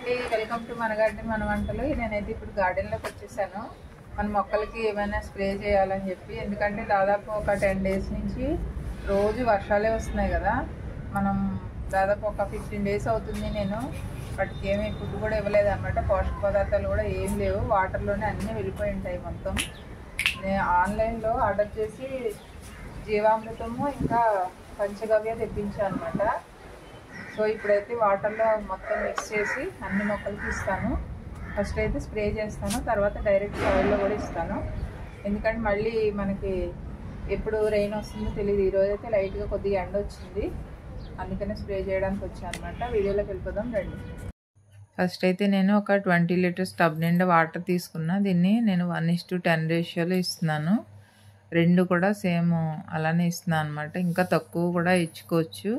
అండి, welcome to మన garden మన వంటలు. నేనైతే ఇప్పుడు గార్డెన్లోకి వచ్చేసాను. మన మొక్కలకి ఏమైనా స్ప్రే చేయాలని చెప్పి, ఎందుకంటే దాదాపు ఒక 10 డేస్ నుంచి రోజు వర్షాలే వస్తున్నాయి కదా. మనం దాదాపు ఒక 15 డేస్ అవుతుంది నేను వాటికి ఏమీ ఫుడ్ కూడా ఇవ్వలేదు అనమాట. పోషక పదార్థాలు కూడా ఏం లేవు, వాటర్లోనే అన్నీ వెళ్ళిపోయి ఉంటాయి మొత్తం. నేను ఆన్లైన్లో ఆర్డర్ చేసి జీవామృతము ఇంకా పంచగవ్య తెప్పించాను అనమాట. సో ఇప్పుడైతే వాటర్లో మొత్తం మిక్స్ చేసి అన్ని మొక్కలకి ఇస్తాను. ఫస్ట్ అయితే స్ప్రే చేస్తాను, తర్వాత డైరెక్ట్ సాయిల్లో కూడా ఇస్తాను. ఎందుకంటే మళ్ళీ మనకి ఎప్పుడు రెయిన్ వస్తుందో తెలియదు. ఈరోజు అయితే లైట్గా కొద్దిగా ఎండ వచ్చింది, అందుకనే స్ప్రే చేయడానికి వచ్చాను అనమాట. వీడియోలోకి వెళ్ళిపోదాం రండి. ఫస్ట్ అయితే నేను ఒక 20 లీటర్స్ టబ్ నిండా వాటర్ తీసుకున్నా. దీన్ని నేను 1:10 రేషియోలో ఇస్తున్నాను. రెండు కూడా సేమ్ అలానే ఇస్తున్నాను అనమాట. ఇంకా తక్కువ కూడా ఇచ్చుకోవచ్చు,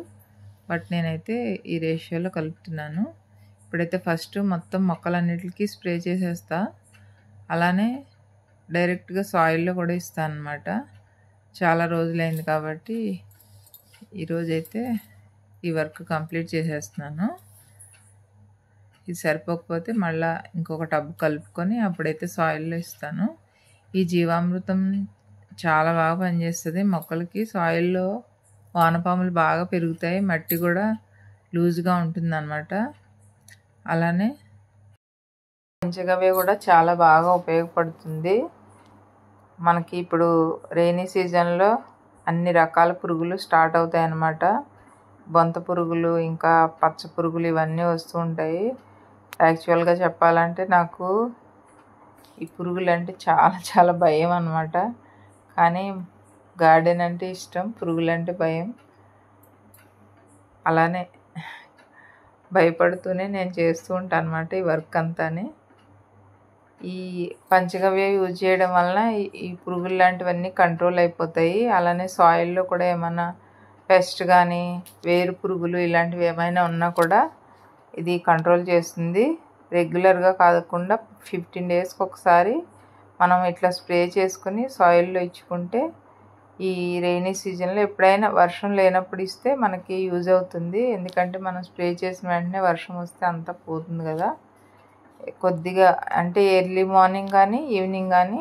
బట్ నేనైతే ఈ రేషియోలో కలుపుతున్నాను. ఇప్పుడైతే ఫస్ట్ మొత్తం మొక్కలన్నిటికీ స్ప్రే చేసేస్తా. అలానే డైరెక్ట్గా సాయిల్లో కూడా ఇస్తాను అనమాట. చాలా రోజులైంది కాబట్టి ఈరోజైతే ఈ వర్క్ కంప్లీట్ చేసేస్తున్నాను. ఇది సరిపోకపోతే మళ్ళీ ఇంకొక టబ్ కలుపుకొని అప్పుడైతే సాయిల్లో ఇస్తాను. ఈ జీవామృతం చాలా బాగా పనిచేస్తుంది మొక్కలకి. సాయిల్లో వానపాములు బాగా పెరుగుతాయి, మట్టి కూడా లూజ్గా ఉంటుందన్నమాట. అలానే పంచగవ్య కూడా చాలా బాగా ఉపయోగపడుతుంది మనకి. ఇప్పుడు రెయినీ సీజన్లో అన్ని రకాల పురుగులు స్టార్ట్ అవుతాయి అన్నమాట. బొంత పురుగులు ఇంకా పచ్చ పురుగులు ఇవన్నీ వస్తూ ఉంటాయి. యాక్చువల్గా చెప్పాలంటే నాకు ఈ పురుగులు అంటే చాలా చాలా భయం అన్నమాట. కానీ గార్డెన్ అంటే ఇష్టం, పురుగులు అంటే భయం. అలానే భయపడుతూనే నేను చేస్తూ ఉంటాను అన్నమాట ఈ వర్క్ అంతాని. ఈ పంచగవ్య యూజ్ చేయడం వలన ఈ పురుగులు లాంటివన్నీ కంట్రోల్ అయిపోతాయి. అలానే సాయిల్లో కూడా ఏమన్నా పెస్ట్ కానీ వేరు పురుగులు ఇలాంటివి ఏమైనా ఉన్నా కూడా ఇది కంట్రోల్ చేస్తుంది. రెగ్యులర్గా కాకుండా 15 డేస్కి ఒకసారి మనం ఇట్లా స్ప్రే చేసుకుని సాయిల్లో ఇచ్చుకుంటే ఈ రెయినీ సీజన్లో ఎప్పుడైనా వర్షం లేనప్పుడు ఇస్తే మనకి యూజ్ అవుతుంది. ఎందుకంటే మనం స్ప్రే చేసిన వెంటనే వర్షం వస్తే అంతా పోతుంది కదా. కొద్దిగా అంటే ఎర్లీ మార్నింగ్ కానీ ఈవినింగ్ కానీ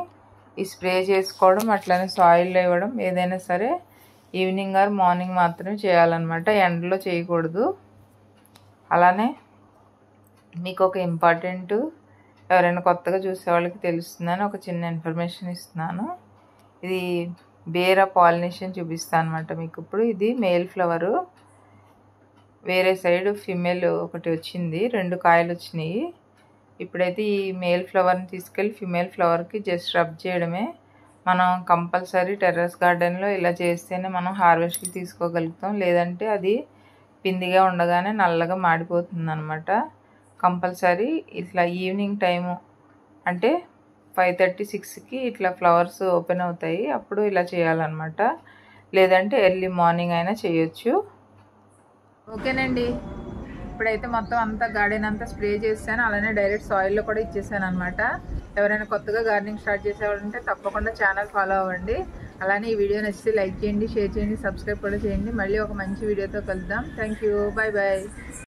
ఈ స్ప్రే చేసుకోవడం, అట్లనే సాయిల్లో ఇవ్వడం ఏదైనా సరే ఈవినింగ్ ఆర్ మార్నింగ్ మాత్రమే చేయాలన్నమాట, ఎండలో చేయకూడదు. అలానే మీకు ఒక ఇంపార్టెంట్, ఎవరైనా కొత్తగా చూసే వాళ్ళకి తెలుస్తుందని ఒక చిన్న ఇన్ఫర్మేషన్ ఇస్తున్నాను. ఇది బేర పాలినేషన్ చూపిస్తాను అనమాట మీకు. ఇప్పుడు ఇది మేల్ ఫ్లవరు, వేరే సైడ్ ఫిమేల్ ఒకటి వచ్చింది, 2 కాయలు వచ్చినాయి. ఇప్పుడైతే ఈ మేల్ ఫ్లవర్ని తీసుకెళ్ళి ఫిమేల్ ఫ్లవర్కి జస్ట్ రబ్ చేయడమే. మనం కంపల్సరీ టెర్రస్ గార్డెన్లో ఇలా చేస్తేనే మనం హార్వెస్ట్కి తీసుకోగలుగుతాం, లేదంటే అది పిందిగా ఉండగానే నల్లగా మాడిపోతుంది అనమాట. కంపల్సరీ ఇట్లా ఈవినింగ్ టైము అంటే 5:30-6కి ఇట్లా ఫ్లవర్స్ ఓపెన్ అవుతాయి, అప్పుడు ఇలా చేయాలన్నమాట. లేదంటే ఎర్లీ మార్నింగ్ అయినా చేయొచ్చు. ఓకేనండి, ఇప్పుడైతే మొత్తం అంతా గార్డెన్ అంతా స్ప్రే చేశాను. అలానే డైరెక్ట్ సాయిల్లో కూడా ఇచ్చేసాను అనమాట. ఎవరైనా కొత్తగా గార్డెనింగ్ స్టార్ట్ చేసేవాళ్ళంటే తప్పకుండా ఛానల్ ఫాలో అవ్వండి. అలానే ఈ వీడియో నచ్చితే లైక్ చేయండి, షేర్ చేయండి, సబ్స్క్రైబ్ కూడా చేయండి. మళ్ళీ ఒక మంచి వీడియోతో కలుద్దాం. Thank you, bye bye.